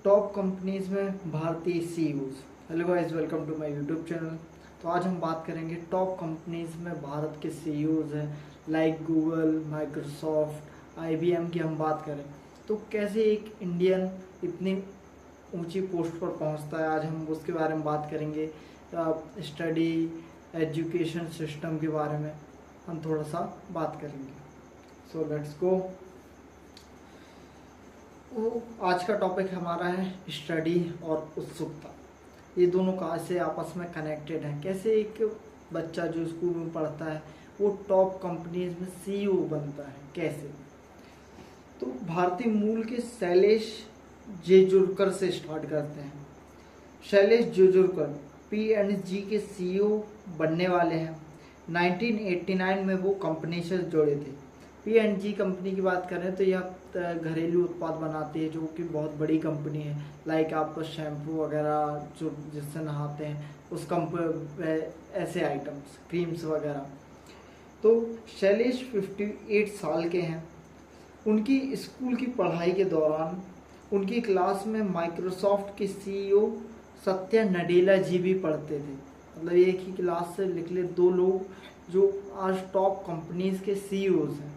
Top companies में भारतीय CEOs. Hello guys, welcome to my YouTube channel. तो आज हम बात करेंगे टॉप कंपनीज में भारत के सीईओज हैं, लाइक गूगल, माइक्रोसॉफ्ट, आईबीएम की हम बात करें तो कैसे एक इंडियन इतनी ऊंची पोस्ट पर पहुंचता है। आज हम उसके बारे में बात करेंगे। स्टडी, एजुकेशन सिस्टम के बारे में हम थोड़ा सा बात करेंगे। So let's go. आज का टॉपिक हमारा है स्टडी और उत्सुकता। ये दोनों कैसे आपस में कनेक्टेड हैं। कैसे एक बच्चा जो स्कूल में पढ़ता है वो टॉप कंपनीज में सीईओ बनता है, कैसे। तो भारतीय मूल के शैलेश जेजुरकर से स्टार्ट करते हैं। शैलेश जेजुरकर P&G के सीईओ बनने वाले हैं। 1989 में वो कंपनी से जुड़े थे। P&G कंपनी की बात करें तो यह घरेलू उत्पाद बनाती है, जो कि बहुत बड़ी कंपनी है। लाइक आपको शैम्पू वगैरह जो जिससे नहाते हैं उस ऐसे आइटम्स, क्रीम्स वगैरह। तो शैलेश 58 साल के हैं। उनकी स्कूल की पढ़ाई के दौरान उनकी क्लास में माइक्रोसॉफ्ट के सीईओ सत्या नडेला जी भी पढ़ते थे। मतलब एक ही क्लास से निकले दो लोग जो आज टॉप कंपनीज के सीईओज हैं।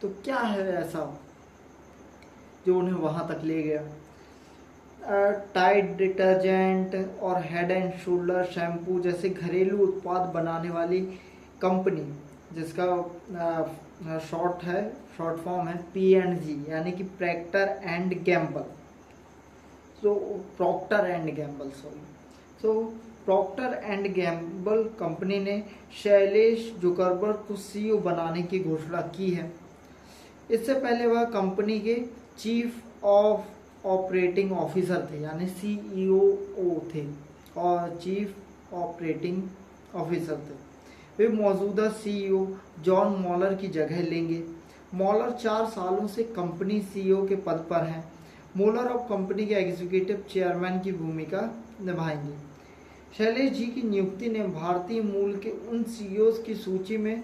तो क्या है ऐसा जो उन्हें वहाँ तक ले गया। टाइड डिटर्जेंट और हेड एंड शोल्डर शैम्पू जैसे घरेलू उत्पाद बनाने वाली कंपनी, जिसका शॉर्ट फॉर्म है P&G, यानी कि Procter and Gamble. Procter and Gamble company ने शैलेश जुकरबर्ग को सीईओ बनाने की घोषणा की है। इससे पहले वह कंपनी के चीफ ऑफ ऑपरेटिंग ऑफिसर थे, यानी सीईओ थे और चीफ ऑपरेटिंग ऑफिसर थे। वे मौजूदा सीईओ जॉन मॉलर की जगह लेंगे। मॉलर 4 सालों से कंपनी सीईओ के पद पर हैं। मॉलर अब कंपनी के एग्जीक्यूटिव चेयरमैन की भूमिका निभाएंगे। शैलेश जी की नियुक्ति ने भारतीय मूल के उन सीईओज की सूची में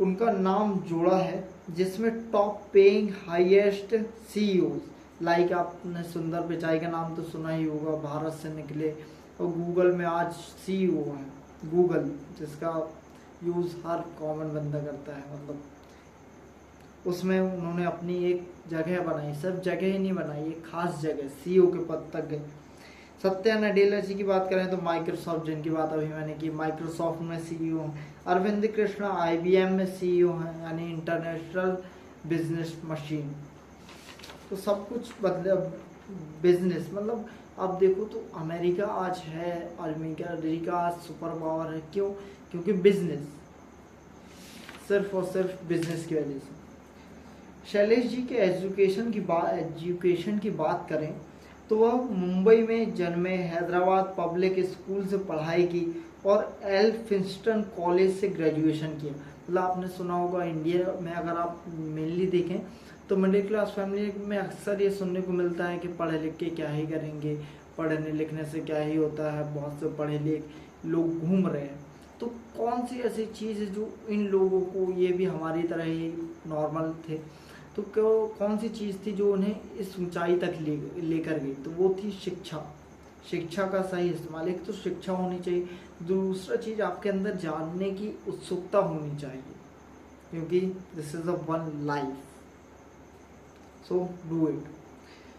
उनका नाम जोड़ा है जिसमें top paying highest CEOs, like आपने सुंदर पिचाई का नाम तो सुना ही होगा, भारत से निकले और गूगल में आज सीईओ हैं। गूगल जिसका यूज़ हर कॉमन बंदा करता है, मतलब उसमें उन्होंने अपनी एक जगह बनाई। सिर्फ जगह ही नहीं बनाई, एक खास जगह, सीईओ के पद तक गए। सत्या नडेला जी की बात करें तो माइक्रोसॉफ्ट, जिनकी बात अभी मैंने की, माइक्रोसॉफ्ट में सीईओ हैं। अरविंद कृष्णा IBM में सीईओ हैं, यानी इंटरनेशनल बिजनेस मशीन। तो सब कुछ मतलब बिजनेस, मतलब आप देखो तो अमेरिका आज है, अमेरिका आज सुपर पावर है। क्यों? क्योंकि बिजनेस, सिर्फ और सिर्फ बिजनेस की वजह से। शैलेश जी के एजुकेशन की बात करें तो वह मुंबई में जन्मे, हैदराबाद पब्लिक स्कूल से पढ़ाई की और एल्फिंस्टन कॉलेज से ग्रेजुएशन किया। मतलब आपने सुना होगा, इंडिया में अगर आप मेनली देखें तो मिडिल क्लास फैमिली में अक्सर ये सुनने को मिलता है कि पढ़े लिख के क्या ही करेंगे, पढ़ने लिखने से क्या ही होता है, बहुत से पढ़े लिखे लोग घूम रहे हैं। तो कौन सी ऐसी चीज़ है जो इन लोगों को, ये भी हमारी तरह ही नॉर्मल थे, तो कौन सी चीज़ थी जो उन्हें इस ऊंचाई तक लेकर गई? तो वो थी शिक्षा का सही इस्तेमाल। एक तो शिक्षा होनी चाहिए, दूसरा चीज़ आपके अंदर जानने की उत्सुकता होनी चाहिए, क्योंकि this is a one life, so do it.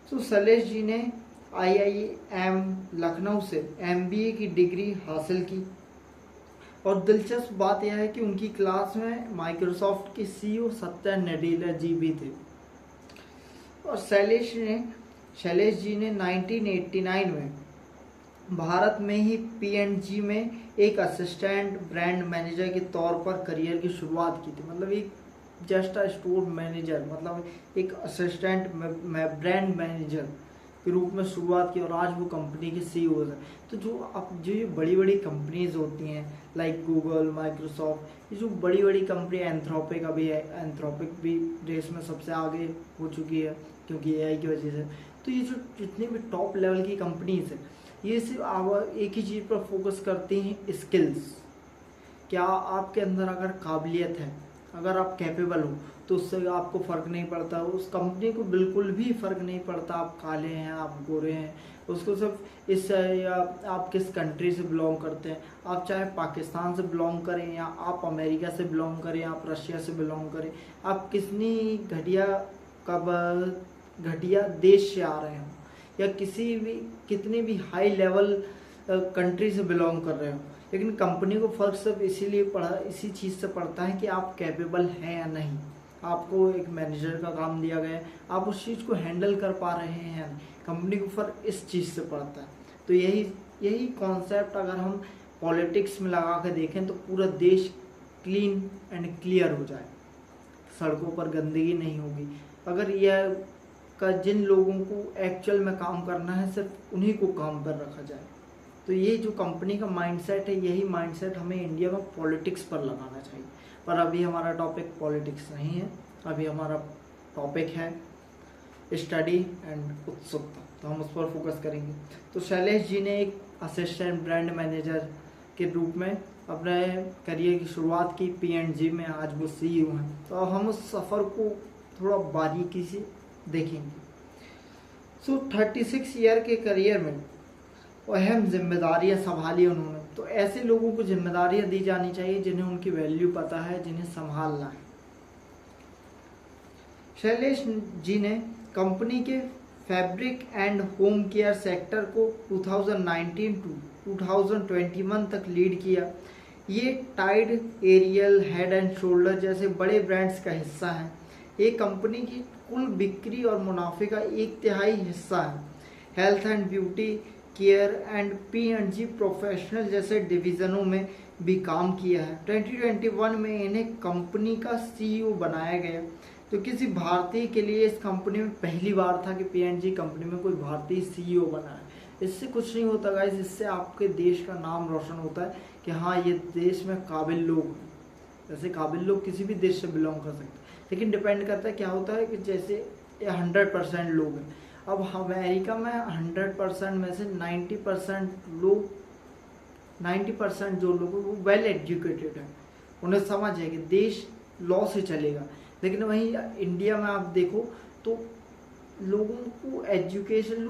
So Shailesh ji ने IIM लखनऊ से MBA की डिग्री हासिल की। और दिलचस्प बात यह है कि उनकी क्लास में माइक्रोसॉफ्ट के सीईओ सत्या नडेला जी भी थे। और शैलेश जी ने 1989 में भारत में ही P&G में एक असिस्टेंट ब्रांड मैनेजर के तौर पर करियर की शुरुआत की थी। मतलब एक जस्ट अ स्टोर मैनेजर, मतलब एक असिस्टेंट ब्रांड मैनेजर के रूप में शुरुआत की, और आज वो कंपनी के सीईओ हैं। तो जो ये बड़ी बड़ी कंपनीज होती हैं, लाइक गूगल, माइक्रोसॉफ्ट, ये जो बड़ी बड़ी कंपनी, एंथ्रोपिक अभी है, एंथ्रोपिक भी देश में सबसे आगे हो चुकी है क्योंकि AI की वजह से। तो ये जो जितनी भी टॉप लेवल की कंपनीज है, ये सिर्फ एक ही चीज़ पर फोकस करती हैं, स्किल्स। क्या आपके अंदर अगर काबिलियत है, अगर आप कैपेबल हो तो उससे आपको फ़र्क नहीं पड़ता, उस कंपनी को बिल्कुल भी फ़र्क नहीं पड़ता आप काले हैं आप गोरे हैं, उसको सिर्फ इस या आप किस कंट्री से बिलोंग करते हैं, आप चाहे पाकिस्तान से बिलोंग करें या आप अमेरिका से बिलोंग करें, आप रशिया से बिलोंग करें, आप कितनी घटिया देश से आ रहे हो या कितनी भी हाई लेवल कंट्री से बिलोंग कर रहे हो, लेकिन कंपनी को फ़र्क सिर्फ इसी चीज़ से पड़ता है कि आप कैपेबल हैं या नहीं। आपको एक मैनेजर का काम दिया गया है, आप उस चीज़ को हैंडल कर पा रहे हैं या नहीं, कंपनी को फ़र्क इस चीज़ से पड़ता है। तो यही कॉन्सेप्ट अगर हम पॉलिटिक्स में लगा कर देखें तो पूरा देश क्लीन एंड क्लियर हो जाए, सड़कों पर गंदगी नहीं होगी। अगर जिन लोगों को एक्चुअल में काम करना है सिर्फ उन्हीं को काम पर रखा जाए। तो ये जो कंपनी का माइंडसेट है, यही माइंडसेट हमें इंडिया में पॉलिटिक्स पर लगाना चाहिए। पर अभी हमारा टॉपिक पॉलिटिक्स नहीं है, अभी हमारा टॉपिक है स्टडी एंड उत्सुकता, तो हम उस पर फोकस करेंगे। तो शैलेश जी ने एक असिस्टेंट ब्रांड मैनेजर के रूप में अपने करियर की शुरुआत की P&G में, आज वो CEO हैं। तो अब हम उस सफ़र को थोड़ा बारीकी से देखेंगे। 36 ईयर के करियर में अहम जिम्मेदारियां संभाली उन्होंने। तो ऐसे लोगों को जिम्मेदारियां दी जानी चाहिए जिन्हें उनकी वैल्यू पता है, जिन्हें संभालना है। शैलेश जी ने कंपनी के fabric and home care sector को 2019 टू 2021 तक लीड किया। ये Tide, Ariel, Head and Shoulder जैसे बड़े ब्रांड्स का हिस्सा है। ये कंपनी की कुल बिक्री और मुनाफे का 1/3 हिस्सा है। Health and beauty care and P&G professional जैसे डिवीज़नों में भी काम किया है। 2021 में इन्हें कंपनी का CEO बनाया गया। तो किसी भारतीय के लिए इस कंपनी में पहली बार था कि P&G कंपनी में कोई भारतीय CEO बना है। इससे कुछ नहीं होता गाइस, इससे आपके देश का नाम रोशन होता है कि हाँ, ये देश में काबिल लोग हैं। जैसे काबिल लोग किसी भी देश से बिलोंग कर सकते हैं, लेकिन डिपेंड करता है क्या होता है कि जैसे 100% लोग हैं। अब अमेरिका में 100% में से 90% जो लोग हैं वो वेल एजुकेटेड हैं, उन्हें समझ है कि देश लॉ से चलेगा। लेकिन वहीं इंडिया में आप देखो तो लोगों को एजुकेशन,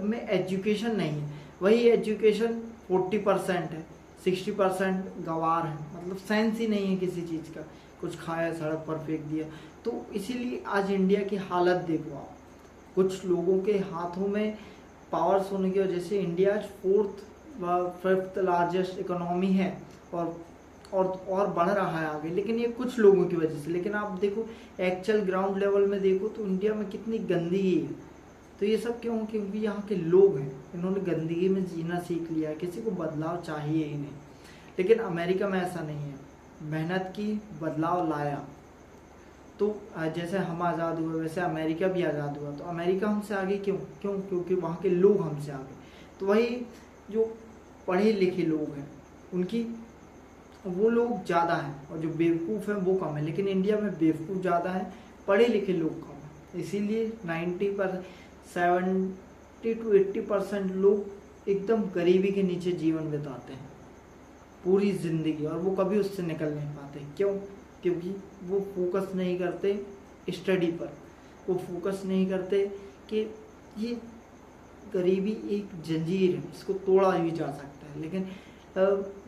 में एजुकेशन नहीं है, वही एजुकेशन 40% है, 60% गंवार है, मतलब सेंस ही नहीं है किसी चीज़ का, कुछ खाया सड़क पर फेंक दिया। तो इसीलिए आज इंडिया की हालत देखो आप, कुछ लोगों के हाथों में पावर्स होने की वजह से इंडिया आज 4th व 5th लार्जेस्ट इकोनॉमी है और बढ़ रहा है आगे, लेकिन ये कुछ लोगों की वजह से। लेकिन आप देखो एक्चुअल ग्राउंड लेवल में देखो तो इंडिया में कितनी गंदगी है। तो ये सब क्यों? क्योंकि यहाँ के लोग हैं, इन्होंने गंदगी में जीना सीख लिया है, किसी को बदलाव चाहिए ही नहीं। लेकिन अमेरिका में ऐसा नहीं है, मेहनत की, बदलाव लाया। तो जैसे हम आज़ाद हुए वैसे अमेरिका भी आज़ाद हुआ। तो अमेरिका हमसे आगे क्यों? क्योंकि वहाँ के लोग हमसे आगे। तो वही जो पढ़े लिखे लोग हैं वो लोग ज़्यादा हैं और जो बेवकूफ़ हैं वो कम है। लेकिन इंडिया में बेवकूफ़ ज़्यादा है, पढ़े लिखे लोग कम हैं। इसीलिए 70 to 80% लोग एकदम गरीबी के नीचे जीवन बिताते हैं पूरी ज़िंदगी, और वो कभी उससे निकल नहीं पाते। क्यों? क्योंकि वो फोकस नहीं करते स्टडी पर, वो फोकस नहीं करते कि ये गरीबी एक जंजीर है, इसको तोड़ा भी जा सकता है। लेकिन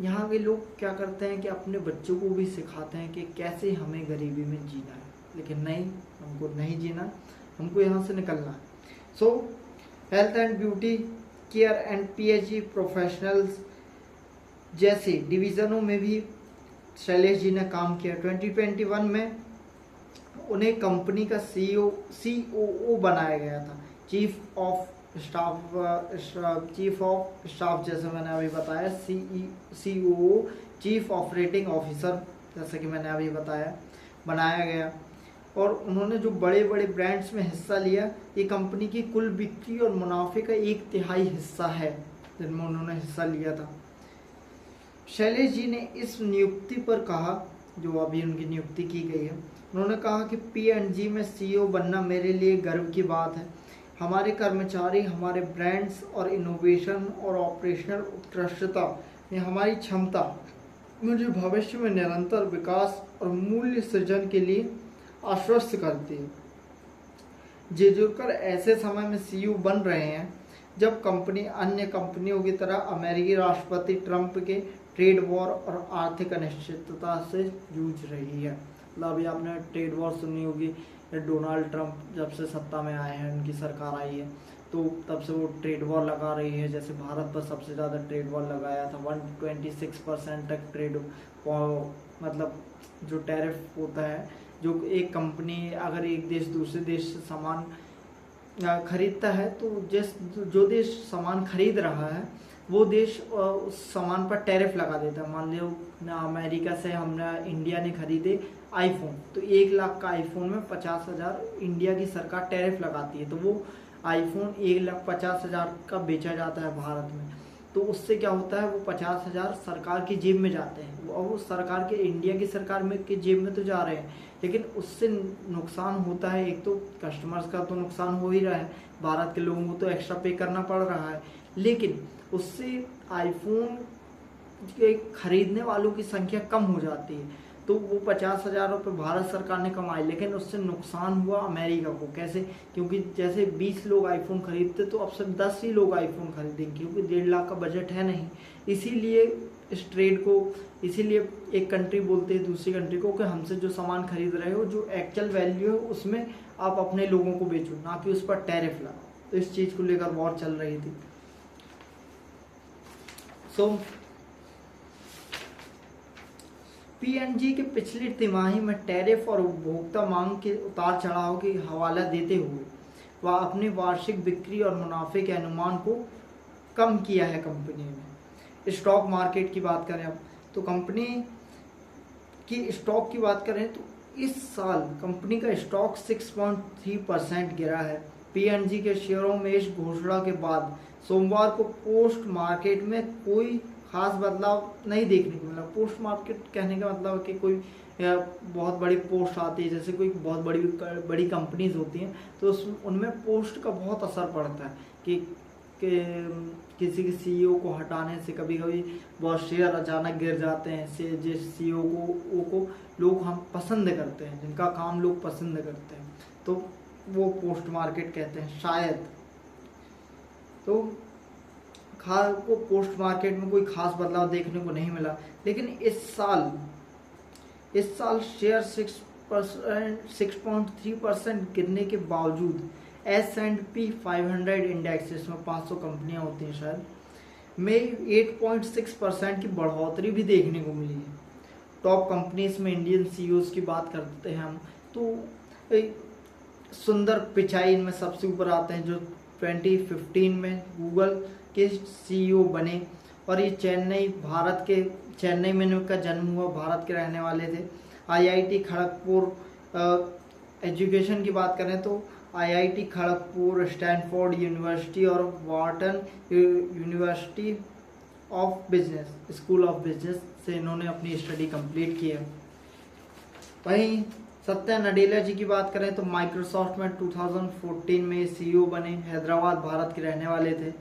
यहाँ के लोग क्या करते हैं कि अपने बच्चों को भी सिखाते हैं कि कैसे हमें गरीबी में जीना है, लेकिन नहीं, हमको नहीं जीना, हमको यहाँ से निकलना है। सो health and beauty care and P&G professionals जैसे डिवीज़नों में भी शैलेश जी ने काम किया। 2021 में उन्हें कंपनी का COO बनाया गया था, चीफ ऑफ स्टाफ जैसे मैंने अभी बताया, COO चीफ ऑपरेटिंग ऑफिसर जैसे कि मैंने अभी बताया, बनाया गया। और उन्होंने जो बड़े बड़े ब्रांड्स में हिस्सा लिया, ये कंपनी की कुल बिक्री और मुनाफे का 1/3 हिस्सा है जिनमें उन्होंने हिस्सा लिया था। शैलेश जी ने इस नियुक्ति पर कहा, जो अभी उनकी नियुक्ति की गई है, उन्होंने कहा कि P&G में CEO बनना मेरे लिए गर्व की बात है। हमारे कर्मचारी हमारे ब्रांड्स और इनोवेशन और ऑपरेशनल उत्कृष्टता में हमारी क्षमता मुझे भविष्य में निरंतर विकास और मूल्य सृजन के लिए आश्वस्त करती है। जे जुकर ऐसे समय में सीईओ बन रहे हैं जब कंपनी अन्य कंपनियों की तरह अमेरिकी राष्ट्रपति ट्रंप के ट्रेड वॉर और आर्थिक अनिश्चितता से जूझ रही है। मतलब अभी आपने ट्रेड वॉर सुनी होगी, डोनाल्ड ट्रंप जब से सत्ता में आए हैं, उनकी सरकार आई है, तो तब से वो ट्रेड वॉर लगा रही है। जैसे भारत पर सबसे ज़्यादा ट्रेड वॉर लगाया था, 126% तक ट्रेड मतलब जो टैरिफ होता है, जो एक कंपनी अगर एक देश दूसरे देश से सामान खरीदता है तो जो देश सामान खरीद रहा है वो देश उस सामान पर टैरिफ लगा देता है। मान लो अमेरिका से हमने इंडिया ने खरीदे आईफोन, तो 1 लाख का आईफोन में 50,000 इंडिया की सरकार टैरिफ लगाती है, तो वो आईफोन 1,50,000 का बेचा जाता है भारत में। तो उससे क्या होता है, वो 50,000 सरकार की जेब में जाते हैं, और वो सरकार के इंडिया की सरकार में की जेब में तो जा रहे हैं, लेकिन उससे नुकसान होता है। एक तो कस्टमर्स का तो नुकसान हो ही रहा है, भारत के लोगों को तो एक्स्ट्रा पे करना पड़ रहा है, लेकिन उससे आईफोन के खरीदने वालों की संख्या कम हो जाती है। तो वो 50,000 रुपये भारत सरकार ने कमाए, लेकिन उससे नुकसान हुआ अमेरिका को। कैसे? क्योंकि जैसे 20 लोग आईफोन खरीदते तो अब सिर्फ 10 ही लोग आईफोन खरीदेंगे, क्योंकि 1.5 लाख का बजट है नहीं। इसीलिए इस ट्रेड को, इसीलिए एक कंट्री बोलते हैं दूसरी कंट्री को कि हमसे जो सामान खरीद रहे हो, जो एक्चुअल वैल्यू है उसमें आप अपने लोगों को बेचो, ना कि उस पर टैरिफ लगाओ। तो इस चीज़ को लेकर वॉर चल रही थी। पीएनजी के पिछली तिमाही में टैरिफ और उपभोक्ता मांग के उतार चढ़ाव के हवाला देते हुए वह अपनी वार्षिक बिक्री और मुनाफे के अनुमान को कम किया है। कंपनी ने स्टॉक मार्केट की बात करें अब, तो कंपनी की स्टॉक की बात करें तो इस साल कंपनी का स्टॉक 6.3% गिरा है। पीएनजी के शेयरों में इस घोषणा के बाद सोमवार को पोस्ट मार्केट में कोई खास बदलाव नहीं देखने को मिला। पोस्ट मार्केट कहने का मतलब है कि कोई बहुत बड़ी पोस्ट आती है, जैसे कोई बहुत बड़ी कंपनीज होती हैं, तो उनमें पोस्ट का बहुत असर पड़ता है कि किसी के सीईओ को हटाने से कभी कभी बहुत शेयर अचानक गिर जाते हैं। जिस सीईओ को लोग हम पसंद करते हैं, जिनका काम लोग पसंद करते हैं, तो वो पोस्ट मार्केट कहते हैं शायद। तो को पोस्ट मार्केट में कोई खास बदलाव देखने को नहीं मिला, लेकिन इस साल शेयर 6.3% गिरने के बावजूद S&P 500 इंडेक्स, जिसमें 500 कंपनियां होती हैं शायद, में 8.6% की बढ़ोतरी भी देखने को मिली है। टॉप कंपनीज में इंडियन सीईओज की बात करते हैं हम, तो सुंदर पिचाई इनमें सबसे ऊपर आते हैं, जो 2015 में गूगल के सीईओ बने, और ये चेन्नई में इनका जन्म हुआ, भारत के रहने वाले थे। आईआईटी खड़गपुर एजुकेशन की बात करें तो आईआईटी खड़गपुर, स्टैनफोर्ड यूनिवर्सिटी और Wharton university of business, school of business से इन्होंने अपनी स्टडी कंप्लीट की है। वहीं सत्या नडेला जी की बात करें तो माइक्रोसॉफ्ट में 2014 में सीईओ बने, हैदराबाद भारत के रहने वाले थे।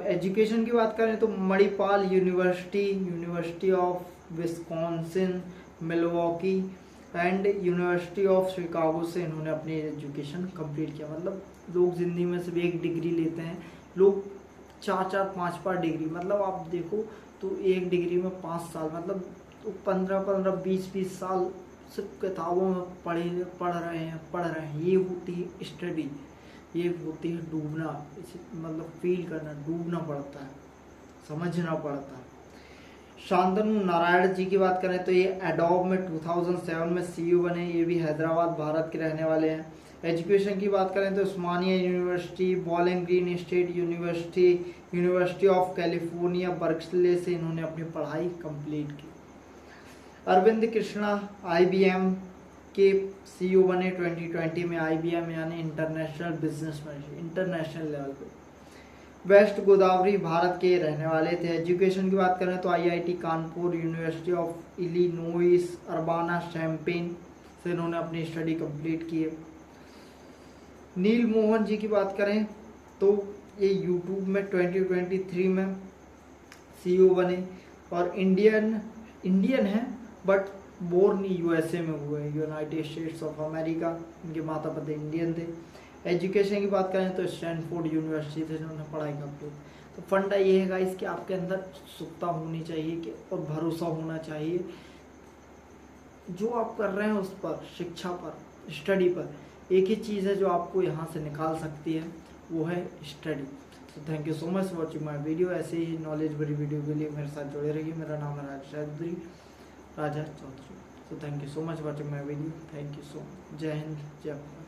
एजुकेशन की बात करें तो Manipal university of Wisconsin, Milwaukee and university of Chicago से इन्होंने अपनी एजुकेशन कंप्लीट किया। मतलब लोग जिंदगी में सिर्फ एक डिग्री लेते हैं, लोग 4-4, 5-5 डिग्री, मतलब आप देखो तो एक डिग्री में 5 साल, मतलब तो 15-15, 20-20 साल सिर्फ किताबों में पढ़ रहे हैं। ये होती है स्टडी, ये होती है डूबना, मतलब फील करना, डूबना पड़ता है, समझना पड़ता है। शांतनु नारायण जी की बात करें तो ये एडोब में 2007 में सीईओ बने, ये भी हैदराबाद भारत के रहने वाले हैं। एजुकेशन की बात करें तो Osmania university, Bowling Green State University of California Berkeley से इन्होंने अपनी पढ़ाई कंप्लीट की। अरविंद कृष्णा IBM के सीईओ बने 2020 में। IBM यानी international business manager, international level पे। वेस्ट गोदावरी भारत के रहने वाले थे। एजुकेशन की बात करें तो IIT Kanpur, university of Illinois Urbana champagne से इन्होंने अपनी स्टडी कंप्लीट की है। नील मोहन जी की बात करें तो ये यूट्यूब में 2023 में सीईओ बने, और इंडियन इंडियन हैं बट बोर्न यूएसए में हुए, यूनाइटेड स्टेट्स ऑफ अमेरिका। इनके माता पिता इंडियन थे। एजुकेशन की बात करें तो स्टैनफोर्ड यूनिवर्सिटी से इन्होंने पढ़ाई कंप्लीट। तो फंडा ये है गाइस कि आपके अंदर उत्सुकता होनी चाहिए कि और भरोसा होना चाहिए जो आप कर रहे हैं उस पर, शिक्षा पर, स्टडी पर। एक ही चीज़ है जो आपको यहाँ से निकाल सकती है, वो है स्टडी। तो thank you so much watching my video. ऐसे ही नॉलेज भरी वीडियो के लिए मेरे साथ जुड़े रहिए। मेरा नाम है राजा चौधरी। तो thank you so much watching my video. Thank you so much. जय हिंद, जय भारत।